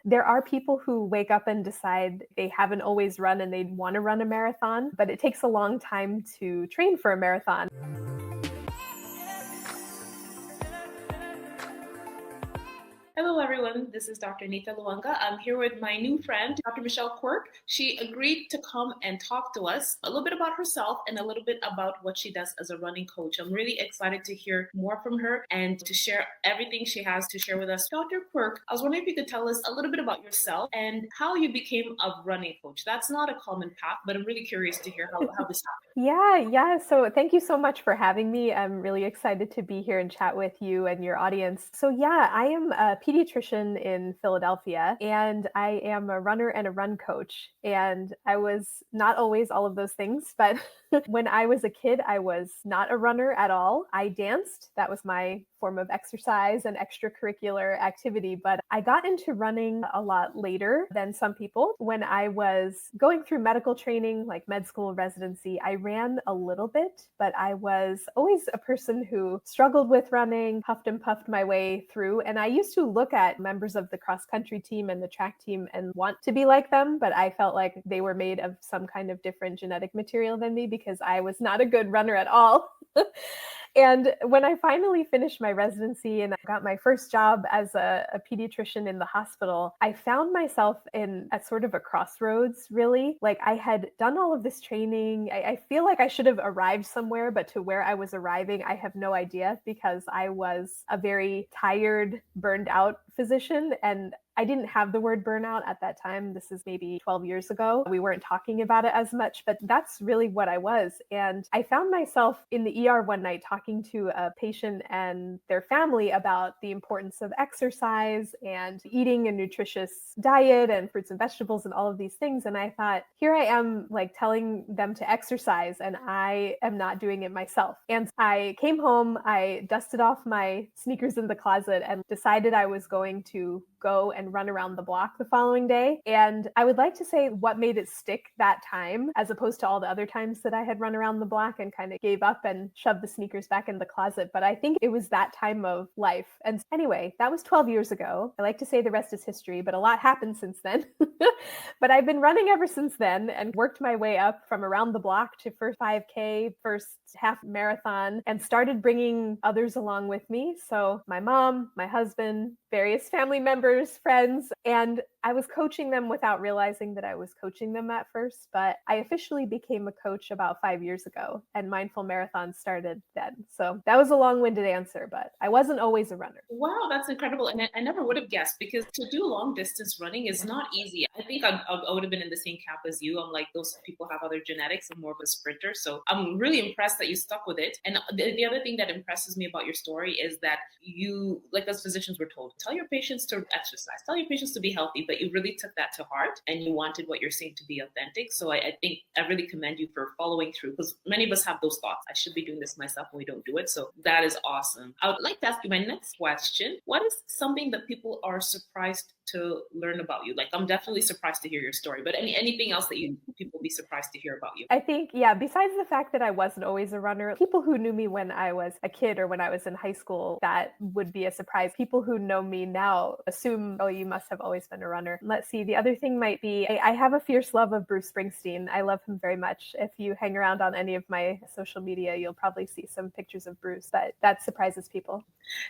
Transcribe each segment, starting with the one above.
There are people who wake up and decide they haven't always run and they want to run a marathon, but it takes a long time to train for a marathon. Hello, everyone. This is Dr. Nita Luanga. I'm here with my new friend, Dr. Michelle Quirk. She agreed to come and talk to us a little bit about herself and a little bit about what she does as a running coach. I'm really excited to hear more from her and to share everything she has to share with us. Dr. Quirk, I was wondering if you could tell us a little bit about yourself and how you became a running coach. That's not a common path, but I'm really curious to hear how this happened. Yeah. So thank you so much for having me. I'm really excited to be here and chat with you and your audience. So yeah, I am a pediatrician in Philadelphia, and I am a runner and a run coach. And I was not always all of those things, but when I was a kid, I was not a runner at all. I danced. That was my form of exercise and extracurricular activity, but I got into running a lot later than some people. When I was going through medical training, like med school residency, I ran a little bit, but I was always a person who struggled with running, huffed and puffed my way through. And I used to look at members of the cross country team and the track team and want to be like them, but I felt like they were made of some kind of different genetic material than me because I was not a good runner at all. And when I finally finished my residency and I got my first job as a pediatrician in the hospital, I found myself at sort of a crossroads, really. Like I had done all of this training. I feel like I should have arrived somewhere, but to where I was arriving, I have no idea because I was a very tired, burned out physician. And I didn't have the word burnout at that time. This is maybe 12 years ago. We weren't talking about it as much, but that's really what I was. And I found myself in the ER one night talking to a patient and their family about the importance of exercise and eating a nutritious diet and fruits and vegetables and all of these things. And I thought, here I am like telling them to exercise and I am not doing it myself. And I came home, I dusted off my sneakers in the closet and decided I was going to go and run around the block the following day. And I would like to say what made it stick that time, as opposed to all the other times that I had run around the block and kind of gave up and shoved the sneakers back in the closet. But I think it was that time of life. And anyway, that was 12 years ago. I like to say the rest is history, but a lot happened since then. But I've been running ever since then and worked my way up from around the block to first 5K, first half marathon, and started bringing others along with me. So my mom, my husband, various family members, friends, and I was coaching them without realizing that I was coaching them at first, but I officially became a coach about 5 years ago, and Mindful Marathon started then. So that was a long-winded answer, but I wasn't always a runner. Wow, that's incredible. And I never would have guessed because to do long distance running is not easy. I think I would have been in the same camp as you. I'm like, those people have other genetics. I'm more of a sprinter. So I'm really impressed that you stuck with it. And the other thing that impresses me about your story is that you, like as physicians were told, tell your patients to exercise, tell your patients to be healthy, but you really took that to heart and you wanted what you're saying to be authentic. So I think I really commend you for following through because many of us have those thoughts. I should be doing this myself and we don't do it. So that is awesome. I would like to ask you my next question. What is something that people are surprised to learn about you? Like, I'm definitely surprised to hear your story, but anything else that people be surprised to hear about you? I think, yeah, besides the fact that I wasn't always a runner, people who knew me when I was a kid or when I was in high school, that would be a surprise. People who know me now assume, oh, you must have always been a runner. Let's see. The other thing might be, I have a fierce love of Bruce Springsteen. I love him very much. If you hang around on any of my social media, you'll probably see some pictures of Bruce, but that surprises people.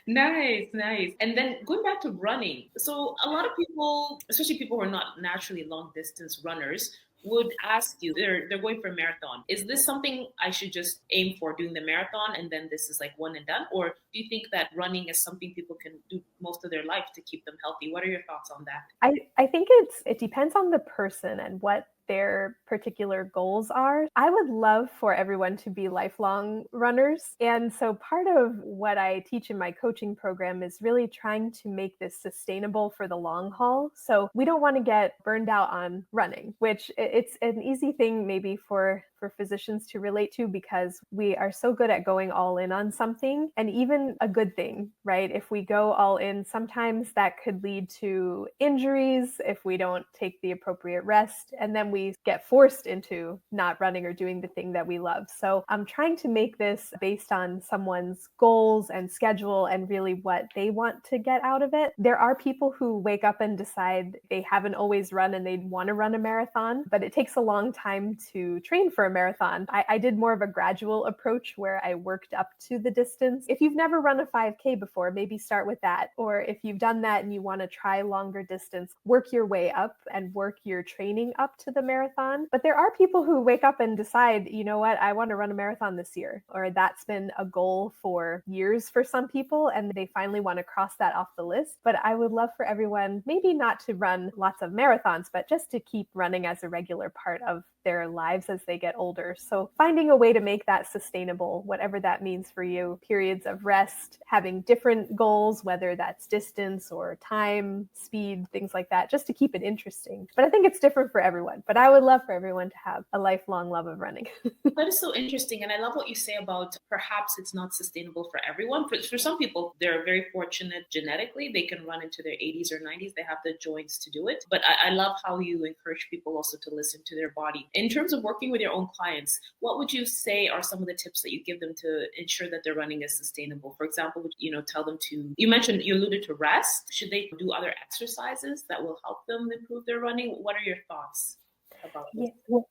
Nice, nice. And then going back to running. So a lot of people, especially people who are not naturally long distance runners, would ask you, they're going for a marathon. Is this something I should just aim for doing the marathon and then this is like one and done? Or do you think that running is something people can do most of their life to keep them healthy? What are your thoughts on that? I think it depends on the person and what their particular goals are. I would love for everyone to be lifelong runners. And so part of what I teach in my coaching program is really trying to make this sustainable for the long haul. So we don't want to get burned out on running, which it's an easy thing maybe for for physicians to relate to because we are so good at going all in on something, and even a good thing, right? If we go all in, sometimes that could lead to injuries if we don't take the appropriate rest, and then we get forced into not running or doing the thing that we love. So I'm trying to make this based on someone's goals and schedule and really what they want to get out of it. There are people who wake up and decide they haven't always run and they want to run a marathon, but it takes a long time to train for a marathon. I did more of a gradual approach where I worked up to the distance. If you've never run a 5K before, maybe start with that. Or if you've done that and you want to try longer distance, work your way up and work your training up to the marathon. But there are people who wake up and decide, you know what, I want to run a marathon this year, or that's been a goal for years for some people, and they finally want to cross that off the list. But I would love for everyone, maybe not to run lots of marathons, but just to keep running as a regular part of their lives as they get older. So finding a way to make that sustainable, whatever that means for you, periods of rest, having different goals, whether that's distance or time, speed, things like that, just to keep it interesting. But I think it's different for everyone. But I would love for everyone to have a lifelong love of running. That is so interesting. And I love what you say about perhaps it's not sustainable for everyone. For some people, they're very fortunate genetically. They can run into their 80s or 90s. They have the joints to do it. But I love how you encourage people also to listen to their body. In terms of working with your own clients, what would you say are some of the tips that you give them to ensure that their running is sustainable? For example, would you tell them to, you alluded to rest. Should they do other exercises that will help them improve their running? What are your thoughts about this?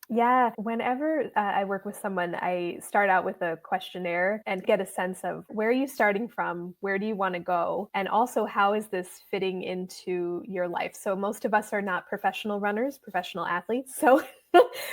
Yeah. Whenever I work with someone, I start out with a questionnaire and get a sense of where are you starting from? Where do you want to go? And also, how is this fitting into your life? So most of us are not professional runners, professional athletes. So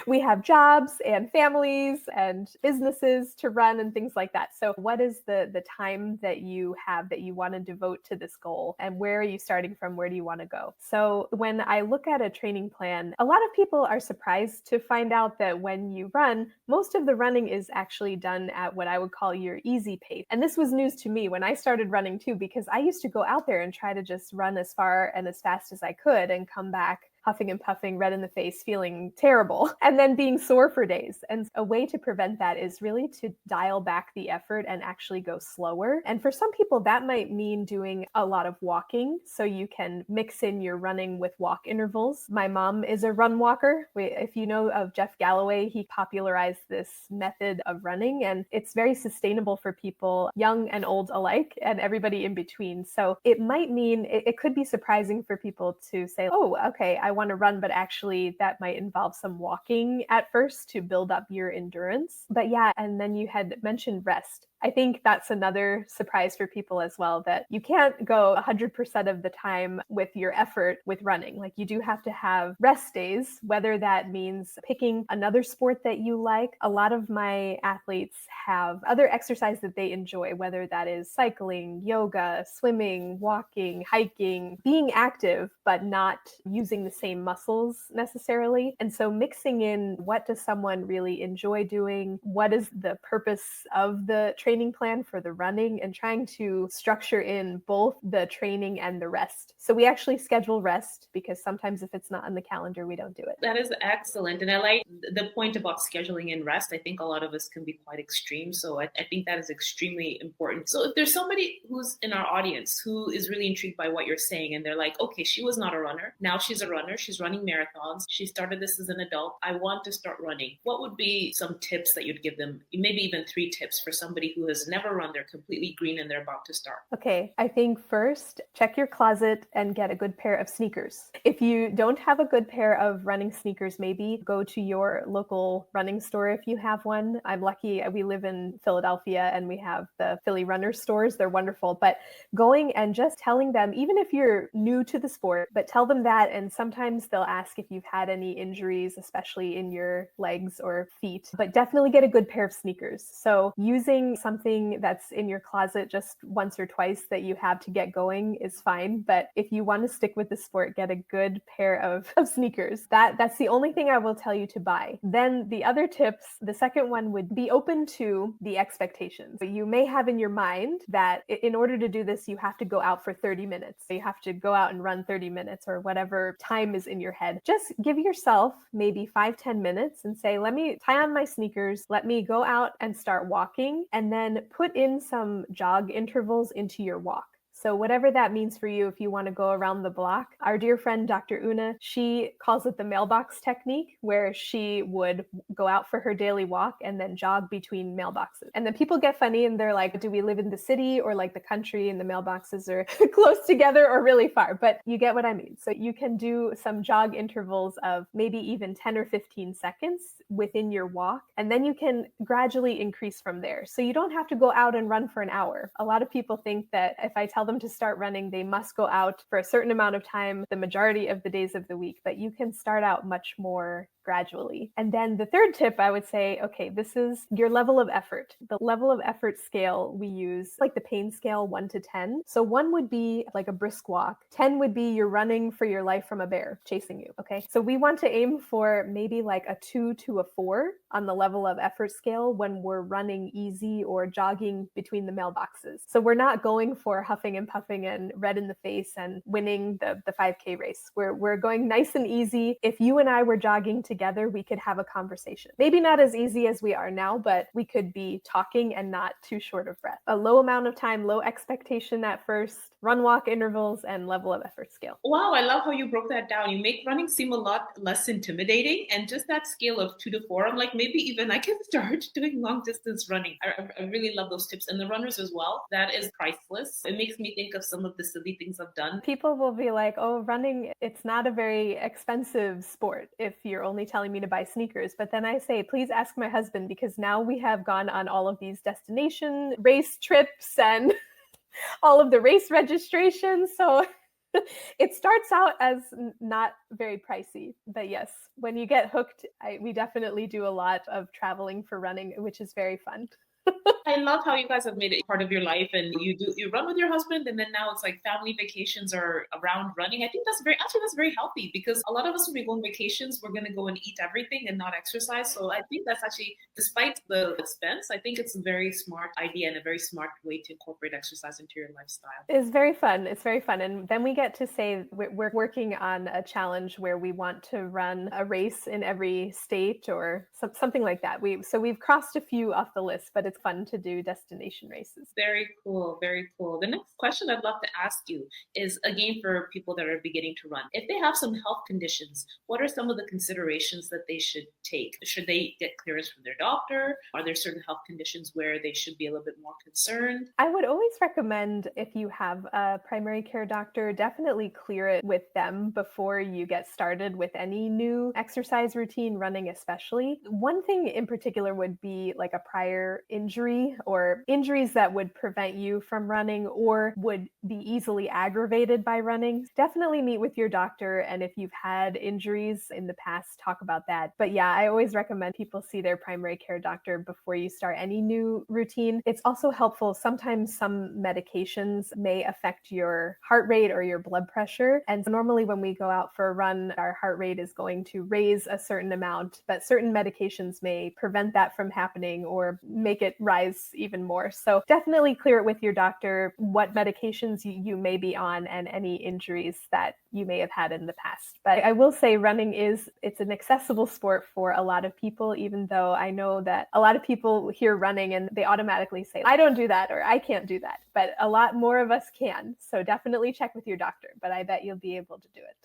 we have jobs and families and businesses to run and things like that. So what is the time that you have that you want to devote to this goal? And where are you starting from? Where do you want to go? So when I look at a training plan, a lot of people are surprised to find out that when you run, most of the running is actually done at what I would call your easy pace. And this was news to me when I started running too, because I used to go out there and try to just run as far and as fast as I could and come back huffing and puffing, red in the face, feeling terrible, and then being sore for days. And a way to prevent that is really to dial back the effort and actually go slower. And for some people, that might mean doing a lot of walking. So you can mix in your running with walk intervals. My mom is a run walker. If you know of Jeff Galloway, he popularized this method of running, and it's very sustainable for people, young and old alike, and everybody in between. So it might mean, it could be surprising for people to say, oh, okay, I want to run, but actually that might involve some walking at first to build up your endurance. But yeah, and then you had mentioned rest. I think that's another surprise for people as well, that you can't go 100% of the time with your effort with running. Like, you do have to have rest days, whether that means picking another sport that you like. A lot of my athletes have other exercise that they enjoy, whether that is cycling, yoga, swimming, walking, hiking, being active, but not using the same muscles necessarily. And so mixing in, what does someone really enjoy doing? What is the purpose of the training plan for the running, and trying to structure in both the training and the rest. So we actually schedule rest, because sometimes if it's not on the calendar, we don't do it. That is excellent. And I like the point about scheduling in rest. I think a lot of us can be quite extreme. So I think that is extremely important. So if there's somebody who's in our audience who is really intrigued by what you're saying, and they're like, okay, she was not a runner. Now she's a runner. She's running marathons. She started this as an adult. I want to start running. What would be some tips that you'd give them? Maybe even 3 tips for somebody who has never run. They're completely green and they're about to start. Okay, I think first, check your closet and get a good pair of sneakers. If you don't have a good pair of running sneakers, maybe go to your local running store if you have one. I'm lucky, we live in Philadelphia and we have the Philly runner stores. They're wonderful. But going and just telling them, even if you're new to the sport, but tell them that. And sometimes they'll ask if you've had any injuries, especially in your legs or feet, but definitely get a good pair of sneakers. So using some something that's in your closet just once or twice that you have to get going is fine. But if you want to stick with the sport, get a good pair of sneakers. That's the only thing I will tell you to buy. Then the other tips, the second one would be open to the expectations. You may have in your mind that in order to do this, you have to go out for 30 minutes. So you have to go out and run 30 minutes or whatever time is in your head. Just give yourself maybe 5-10 minutes and say, let me tie on my sneakers, let me go out and start walking, and then put in some jog intervals into your walk. So whatever that means for you, if you want to go around the block, our dear friend, Dr. Una, she calls it the mailbox technique, where she would go out for her daily walk and then jog between mailboxes. And then people get funny and they're like, do we live in the city or like the country and the mailboxes are close together or really far? But you get what I mean. So you can do some jog intervals of maybe even 10 or 15 seconds within your walk, and then you can gradually increase from there. So you don't have to go out and run for an hour. A lot of people think that if I tell them to start running, they must go out for a certain amount of time the majority of the days of the week, but you can start out much more gradually. And then the third tip, I would say, okay, this is your level of effort. The level of effort scale we use, like the pain scale, 1 to 10. So 1 would be like a brisk walk. 10 would be you're running for your life from a bear chasing you. Okay. So we want to aim for maybe like a 2 to a 4 on the level of effort scale when we're running easy or jogging between the mailboxes. So we're not going for huffing and puffing and red in the face and winning the 5K race. We're going nice and easy. If you and I were jogging together, we could have a conversation. Maybe not as easy as we are now, but we could be talking and not too short of breath. A low amount of time, low expectation at first, run walk intervals, and level of effort scale. Wow, I love how you broke that down. You make running seem a lot less intimidating, and just that scale of 2 to 4, I'm like, maybe even I can start doing long distance running. I really love those tips. And the runners as well, that is priceless. It makes me think of some of the silly things I've done. People will be like, oh, running, it's not a very expensive sport if you're only telling me to buy sneakers. But then I say, please ask my husband, because now we have gone on all of these destination race trips and all of the race registrations. So it starts out as not very pricey, but yes, when you get hooked, we definitely do a lot of traveling for running, which is very fun. I love how you guys have made it part of your life, and you run with your husband, and then now it's like family vacations are around running. I think that's very healthy, because a lot of us, when we go on vacations, we're going to go and eat everything and not exercise. So I think that's actually, despite the expense, I think it's a very smart idea and a very smart way to incorporate exercise into your lifestyle. It's very fun. It's very fun. And then we get to say we're working on a challenge where we want to run a race in every state or something like that. So we've crossed a few off the list, but it's fun to do destination races. Very cool. Very cool. The next question I'd love to ask you is, again, for people that are beginning to run. If they have some health conditions, what are some of the considerations that they should take? Should they get clearance from their doctor? Are there certain health conditions where they should be a little bit more concerned? I would always recommend, if you have a primary care doctor, definitely clear it with them before you get started with any new exercise routine, running especially. One thing in particular would be like a prior injury or injuries that would prevent you from running or would be easily aggravated by running. Definitely meet with your doctor, and if you've had injuries in the past, talk about that. But yeah, I always recommend people see their primary care doctor before you start any new routine. It's also helpful. Sometimes some medications may affect your heart rate or your blood pressure. And so normally when we go out for a run, our heart rate is going to raise a certain amount, but certain medications may prevent that from happening or make it rise even more. So definitely clear it with your doctor what medications you may be on and any injuries that you may have had in the past. But I will say running it's an accessible sport for a lot of people, even though I know that a lot of people hear running and they automatically say, I don't do that or I can't do that. But a lot more of us can. So definitely check with your doctor, but I bet you'll be able to do it.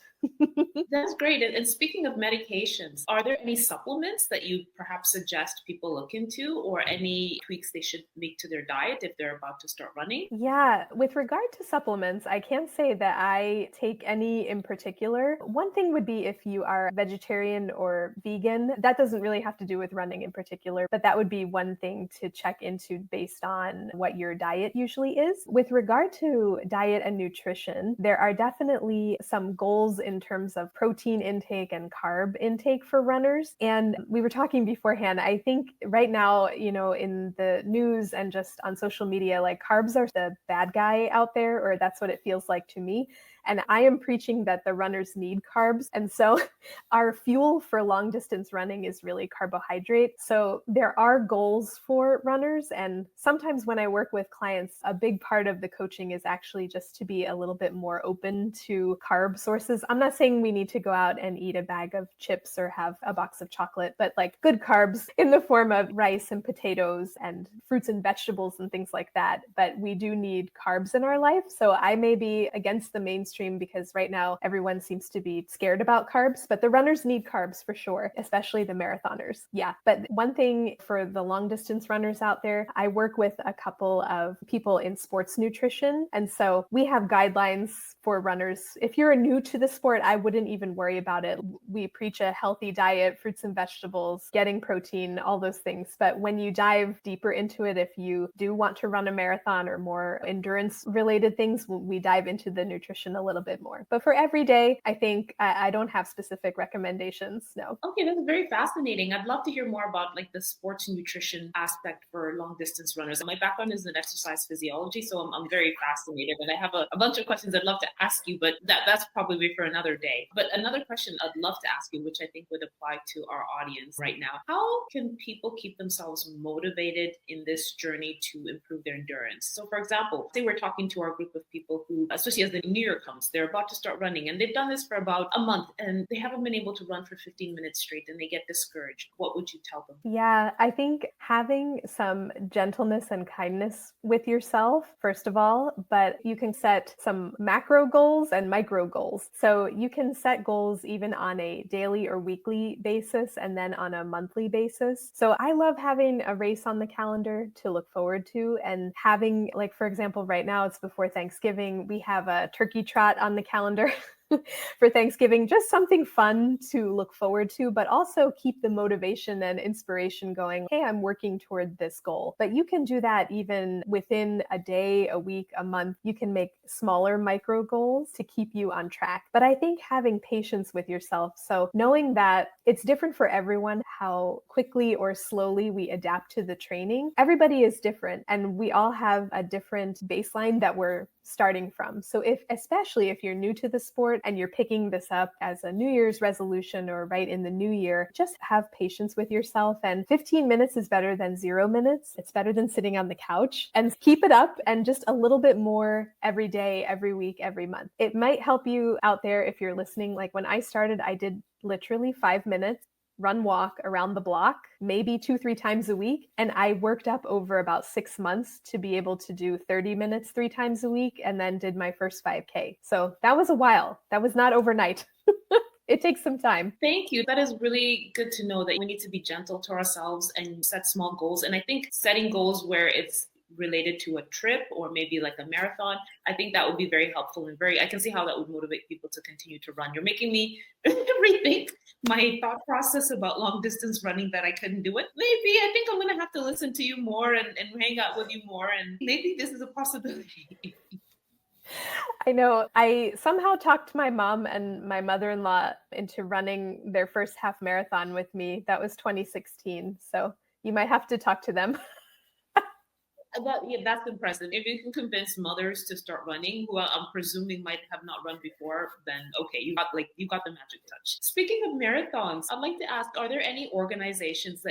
That's great. And speaking of medications, are there any supplements that you perhaps suggest people look into, or any tweaks they should make to their diet if they're about to start running? Yeah, with regard to supplements, I can't say that I take any in particular. One thing would be if you are vegetarian or vegan. That doesn't really have to do with running in particular, but that would be one thing to check into based on what your diet usually is. With regard to diet and nutrition, there are definitely some goals in terms of of protein intake and carb intake for runners. And we were talking beforehand, I think right now, in the news and just on social media, like carbs are the bad guy out there, or that's what it feels like to me. And I am preaching that the runners need carbs. And so our fuel for long distance running is really carbohydrate. So there are goals for runners. And sometimes when I work with clients, a big part of the coaching is actually just to be a little bit more open to carb sources. I'm not saying we need to go out and eat a bag of chips or have a box of chocolate, but like good carbs in the form of rice and potatoes and fruits and vegetables and things like that. But we do need carbs in our life. So I may be against the mainstream because right now everyone seems to be scared about carbs, but the runners need carbs for sure, especially the marathoners. Yeah. But one thing for the long distance runners out there, I work with a couple of people in sports nutrition. And so we have guidelines for runners. If you're new to the sport, I wouldn't even worry about it. We preach a healthy diet, fruits and vegetables, getting protein, all those things. But when you dive deeper into it, if you do want to run a marathon or more endurance related things, we dive into the nutrition a little bit more. But for every day, I think I don't have specific recommendations. No. Okay, that's very fascinating. I'd love to hear more about like the sports nutrition aspect for long distance runners. My background is in exercise physiology, so I'm very fascinated, and I have a bunch of questions I'd love to ask you, but that's probably for another day. But another question I'd love to ask you, which I think would apply to our audience right now: how can people keep themselves motivated in this journey to improve their endurance? So, for example, say we're talking to our group of people who, especially as the new year comes, they're about to start running and they've done this for about a month and they haven't been able to run for 15 minutes straight and they get discouraged. What would you tell them? Yeah, I think having some gentleness and kindness with yourself, first of all, but you can set some macro goals and micro goals. So you can set goals even on a daily or weekly basis and then on a monthly basis. So I love having a race on the calendar to look forward to, and having, like, for example, right now it's before Thanksgiving, we have a turkey trot on the calendar for Thanksgiving, just something fun to look forward to, but also keep the motivation and inspiration going. Hey, I'm working toward this goal. But you can do that even within a day, a week, a month. You can make smaller micro goals to keep you on track. But I think having patience with yourself. So knowing that it's different for everyone how quickly or slowly we adapt to the training. Everybody is different and we all have a different baseline that we're starting from. So especially if you're new to the sport and you're picking this up as a New Year's resolution or right in the new year, just have patience with yourself. And 15 minutes is better than 0 minutes. It's better than sitting on the couch, and keep it up and just a little bit more every day, every week, every month. It might help you out there if you're listening. Like when I started, I did literally 5 minutes run walk around the block, maybe 2-3 times a week. And I worked up over about 6 months to be able to do 30 minutes 3 times a week, and then did my first 5K. So that was a while. That was not overnight. It takes some time. Thank you. That is really good to know that we need to be gentle to ourselves and set small goals. And I think setting goals where it's related to a trip or maybe like a marathon, I think that would be very helpful and I can see how that would motivate people to continue to run. You're making me rethink my thought process about long distance running, that I couldn't do it. Maybe I think I'm going to have to listen to you more and hang out with you more. And maybe this is a possibility. I know. I somehow talked my mom and my mother-in-law into running their first half marathon with me. That was 2016. So you might have to talk to them. That's impressive. If you can convince mothers to start running, who I'm presuming might have not run before, then okay, you got the magic touch. Speaking of marathons, I'd like to ask: are there any organizations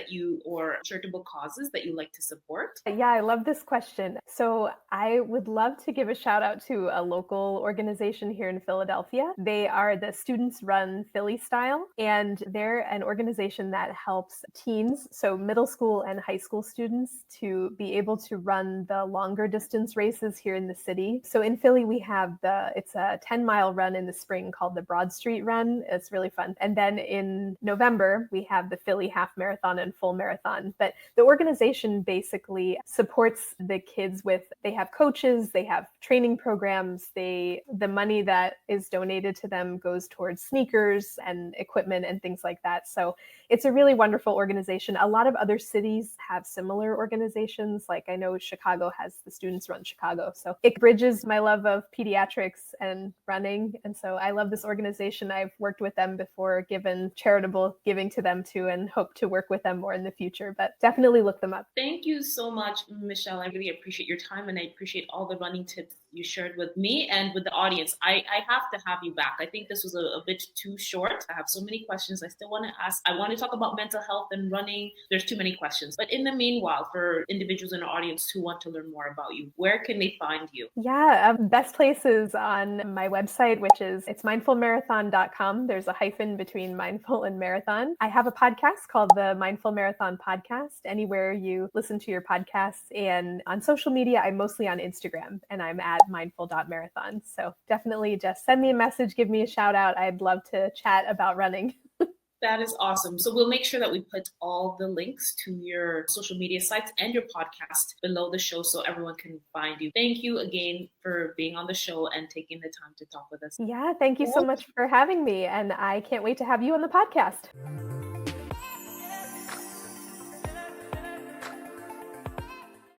or charitable causes that you like to support? Yeah, I love this question. So I would love to give a shout out to a local organization here in Philadelphia. They are the Students Run Philly Style, and they're an organization that helps teens, so middle school and high school students, to be able to run the longer distance races here in the city. So in Philly, we have it's a 10-mile run in the spring called the Broad Street Run. It's really fun. And then in November, we have the Philly Half Marathon and Full Marathon. But the organization basically supports the kids they have coaches, they have training programs, the money that is donated to them goes towards sneakers and equipment and things like that. So it's a really wonderful organization. A lot of other cities have similar organizations. Like I know also Chicago has the Students Run Chicago. So it bridges my love of pediatrics and running. And so I love this organization. I've worked with them before, given charitable giving to them too, and hope to work with them more in the future, but definitely look them up. Thank you so much, Michelle. I really appreciate your time, and I appreciate all the running tips you shared with me and with the audience. I have to have you back. I think this was a bit too short. I have so many questions I still want to ask. I want to talk about mental health and running. There's too many questions. But in the meanwhile, for individuals in the audience who want to learn more about you, where can they find you? Yeah, best place is on my website, which is it's mindfulmarathon.com. There's a hyphen between mindful and marathon. I have a podcast called the Mindful Marathon Podcast, anywhere you listen to your podcasts. And on social media, I'm mostly on Instagram, and I'm at mindful.marathon. So definitely just send me a message, give me a shout out. I'd love to chat about running. That is awesome. So we'll make sure that we put all the links to your social media sites and your podcast below the show so everyone can find you. Thank you again for being on the show and taking the time to talk with us. Yeah, thank you so much for having me. And I can't wait to have you on the podcast.